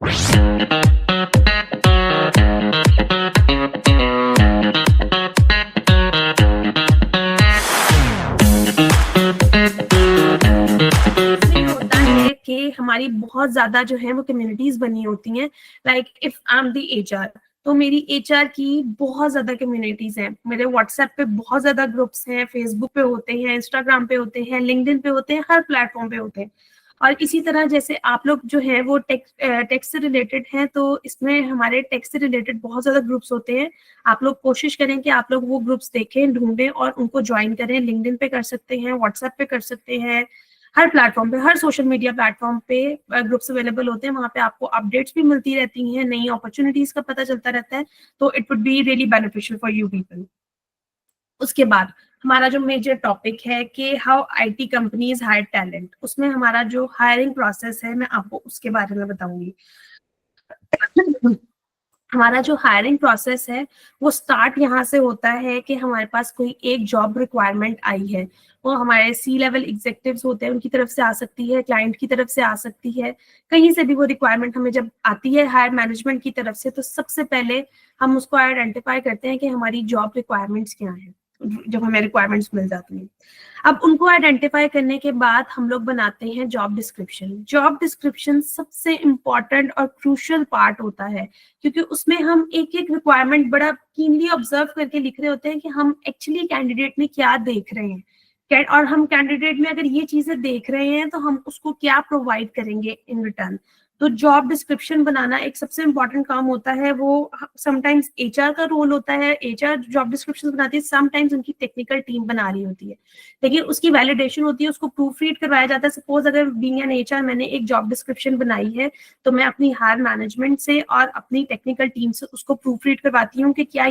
कि हमारी बहुत ज्यादा जो है वो कम्युनिटीज बनी होती हैं। Like if I am the HR, तो मेरी एचआर की बहुत ज्यादा कम्युनिटीज हैं। मेरे व्हाट्सएप पे बहुत ज्यादा ग्रुप्स हैं, फेसबुक पे होते हैं, इंस्टाग्राम पे होते हैं, लिंक्डइन पे होते हैं, हर प्लेटफॉर्म पे होते हैं। और इसी तरह जैसे आप लोग जो है वो टेक से रिलेटेड हैं, तो इसमें हमारे टेक से रिलेटेड बहुत ज्यादा ग्रुप्स होते हैं। आप लोग कोशिश करें कि आप लोग वो ग्रुप्स देखें, ढूंढें और उनको ज्वाइन करें। लिंक्डइन पे कर सकते हैं, व्हाट्सएप पे कर सकते हैं, हर प्लेटफॉर्म पे, हर सोशल मीडिया प्लेटफॉर्म पे ग्रुप्स अवेलेबल होते हैं। वहां पे आपको अपडेट्स भी मिलती रहती हैं, नई अपॉर्चुनिटीज का पता चलता रहता है। तो it would be really beneficial for you people. उसके बाद हमारा जो मेजर टॉपिक है कि how IT companies hire talent, उसमें हमारा जो हायरिंग प्रोसेस है मैं आपको उसके बारे में बताऊंगी। हमारा जो हायरिंग प्रोसेस है वो स्टार्ट यहाँ से होता है कि हमारे पास कोई एक जॉब रिक्वायरमेंट आई है। वो हमारे सी लेवल एग्जीक्यूटिव्स होते हैं, उनकी तरफ से आ सकती है, क्लाइंट की तरफ से आ सकती है, कहीं से भी वो रिक्वायरमेंट हमें जब आती है हायर मैनेजमेंट की तरफ से, तो सबसे पहले हम उसको आइडेंटिफाई करते हैं कि हमारी जॉब रिक्वायरमेंट्स क्या हैं। जब हमें रिक्वायरमेंट्स मिल जाती हैं, अब उनको आइडेंटिफाई करने के बाद हम लोग बनाते हैं जॉब डिस्क्रिप्शन। जॉब डिस्क्रिप्शन सबसे इंपॉर्टेंट और क्रूशियल पार्ट होता है, क्योंकि उसमें हम एक एक रिक्वायरमेंट बड़ा कीनली ऑब्जर्व करके लिख रहे होते हैं कि हम एक्चुअली कैंडिडेट में क्या देख रहे हैं, और हम कैंडिडेट में अगर ये चीजें देख रहे हैं तो हम उसको क्या प्रोवाइड करेंगे इन रिटर्न। तो जॉब डिस्क्रिप्शन बनाना एक सबसे इम्पोर्टेंट काम होता है। वो समटाइम्स एचआर का रोल होता है, एचआर जॉब डिस्क्रिप्शन बनाती है, समटाइम्स उनकी टेक्निकल टीम बना रही होती है, लेकिन उसकी वैलिडेशन होती है, उसको प्रूफ रीड करवाया जाता है। सपोज अगर बीइंग एन एचआर मैंने एक जॉब डिस्क्रिप्शन बनाई है, तो मैं अपनी हायर मैनेजमेंट से और अपनी टेक्निकल टीम से उसको प्रूफ रीड करवाती हूँ कि क्या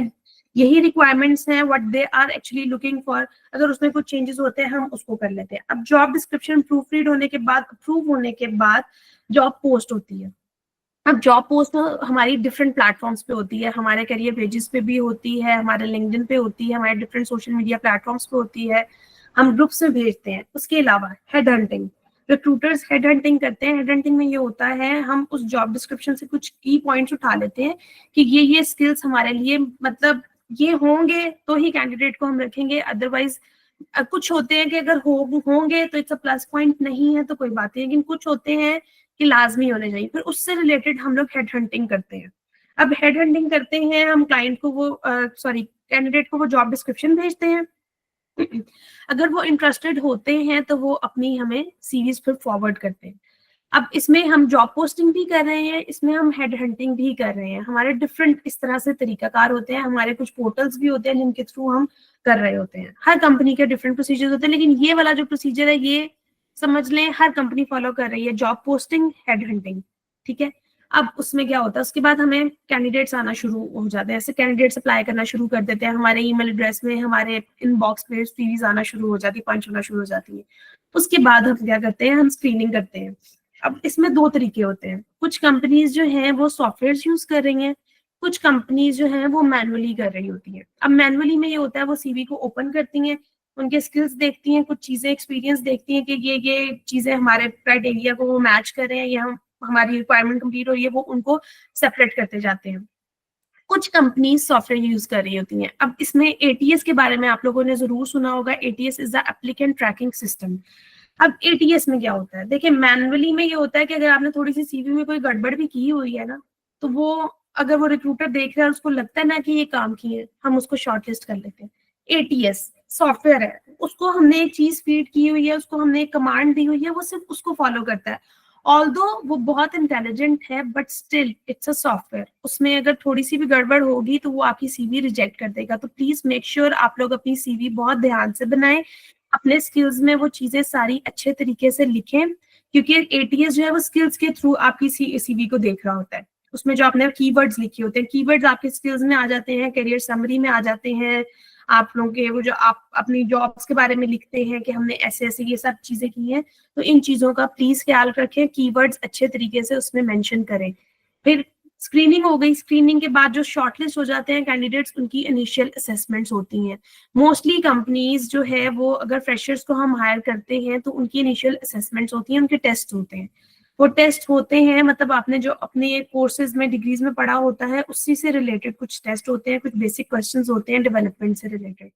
यही रिक्वायरमेंट्स हैं, what they are actually looking for. अगर उसमें कुछ चेंजेस होते हैं हम उसको कर लेते हैं। अब जॉब डिस्क्रिप्शन प्रूफ रीड होने के बाद, अप्रूव होने के बाद जॉब पोस्ट होती है। अब जॉब पोस्ट हमारी डिफरेंट प्लेटफॉर्म्स पे होती है, हमारे करियर पेजेस पे भी होती है, हमारे लिंक्डइन पे होती है, हमारे डिफरेंट सोशल मीडिया प्लेटफॉर्म्स पे होती है, हम ग्रुप्स में भेजते हैं। उसके अलावा head hunting, recruiters head hunting करते हैं। हेड हंटिंग में ये होता है, हम उस जॉब डिस्क्रिप्शन से कुछ की पॉइंट्स उठा लेते हैं कि ये स्किल्स हमारे लिए मतलब ये होंगे तो ही कैंडिडेट को हम रखेंगे, अदरवाइज कुछ होते हैं कि अगर होंगे तो इट्स अ प्लस पॉइंट, नहीं है तो कोई बात नहीं, लेकिन कुछ होते हैं कि लाजमी होने चाहिए। फिर उससे रिलेटेड हम लोग हेड हंटिंग करते हैं। अब हेड हंटिंग करते हैं हम, क्लाइंट को वो कैंडिडेट को वो जॉब डिस्क्रिप्शन भेजते हैं। अगर वो इंटरेस्टेड होते हैं तो वो अपनी हमें सीरीज फिर फॉरवर्ड करते हैं। अब इसमें हम जॉब पोस्टिंग भी कर रहे हैं, इसमें हम हेड हंटिंग भी कर रहे हैं। हमारे डिफरेंट इस तरह से तरीकाकार होते हैं। हमारे कुछ पोर्टल्स भी होते हैं जिनके थ्रू हम कर रहे होते हैं। हर कंपनी के डिफरेंट प्रोसीजर्स होते हैं, लेकिन ये वाला जो प्रोसीजर है ये समझ लें हर कंपनी फॉलो कर रही है, जॉब पोस्टिंग, हेड हंटिंग। ठीक है। अब उसमें क्या होता है, उसके बाद हमें कैंडिडेट्स आना शुरू हो जाते हैं। ऐसे कैंडिडेट्स अप्लाई करना शुरू कर देते हैं, हमारे ईमेल एड्रेस में, हमारे इनबॉक्स में सीरीज आना शुरू हो जाती है, पंच होना शुरू हो जाती है। उसके बाद हम क्या करते हैं, हम स्क्रीनिंग करते हैं। अब इसमें दो तरीके होते हैं। कुछ कंपनीज जो हैं वो सॉफ्टवेयर यूज कर रही हैं, कुछ कंपनीज जो हैं वो मैनुअली कर रही होती हैं। अब मैनुअली में ये होता है, वो सीवी को ओपन करती हैं, उनके स्किल्स देखती हैं, कुछ चीजें एक्सपीरियंस देखती हैं कि ये चीजें हमारे क्राइटेरिया को वो मैच कर रहे हैं, या हमारी रिक्वायरमेंट कंप्लीट हो रही है, वो उनको सेपरेट करते जाते हैं। कुछ कंपनीज सॉफ्टवेयर यूज कर रही होती हैं। अब इसमें एटीएस के बारे में आप लोगों ने जरूर सुना होगा। ATS is the applicant tracking system. अब एटीएस में क्या होता है, देखिए मैनुअली में ये होता है कि अगर आपने थोड़ी सी सीवी में कोई गड़बड़ भी की हुई है ना, तो वो अगर वो रिक्रूटर देख रहा है, उसको लगता है ना कि ये काम किए, हम उसको शॉर्टलिस्ट कर लेते हैं। एटीएस सॉफ्टवेयर है, उसको हमने एक चीज फीड की हुई है, उसको हमने एक कमांड दी हुई है, वो सिर्फ उसको फॉलो करता है। ऑल्दो वो बहुत इंटेलिजेंट है, but still it's a software. उसमें अगर थोड़ी सी भी गड़बड़ होगी तो वो आपकी सीवी रिजेक्ट कर देगा। तो प्लीज मेक श्योर आप लोग अपनी सीवी बहुत ध्यान से बनाएं, अपने स्किल्स में वो चीजें सारी अच्छे तरीके से लिखें, क्योंकि एटीएस जो है वो स्किल्स के थ्रू आपकी सीवी को देख रहा होता है। उसमें जो आपने कीवर्ड्स लिखे होते हैं, कीवर्ड्स आपके स्किल्स में आ जाते हैं, करियर समरी में आ जाते हैं। आप लोगों के वो जो आप अपनी जॉब्स के बारे में लिखते हैं कि हमने ऐसे ऐसे ये सब चीजें की हैं, तो इन चीजों का प्लीज ख्याल रखें, कीवर्ड्स अच्छे तरीके से उसमें मेंशन करें। फिर स्क्रीनिंग हो गई। स्क्रीनिंग के बाद जो शॉर्टलिस्ट हो जाते हैं कैंडिडेट्स, उनकी इनिशियल असेसमेंट्स होती हैं। मोस्टली कंपनीज जो है वो, अगर फ्रेशर्स को हम हायर करते हैं तो उनकी इनिशियल असेसमेंट्स होती हैं, उनके टेस्ट होते हैं। वो टेस्ट होते हैं, मतलब आपने जो अपने कोर्सेज में डिग्रीज में पढ़ा होता है उसी से रिलेटेड कुछ टेस्ट होते हैं, कुछ बेसिक क्वेश्चंस होते हैं डेवलपमेंट से रिलेटेड।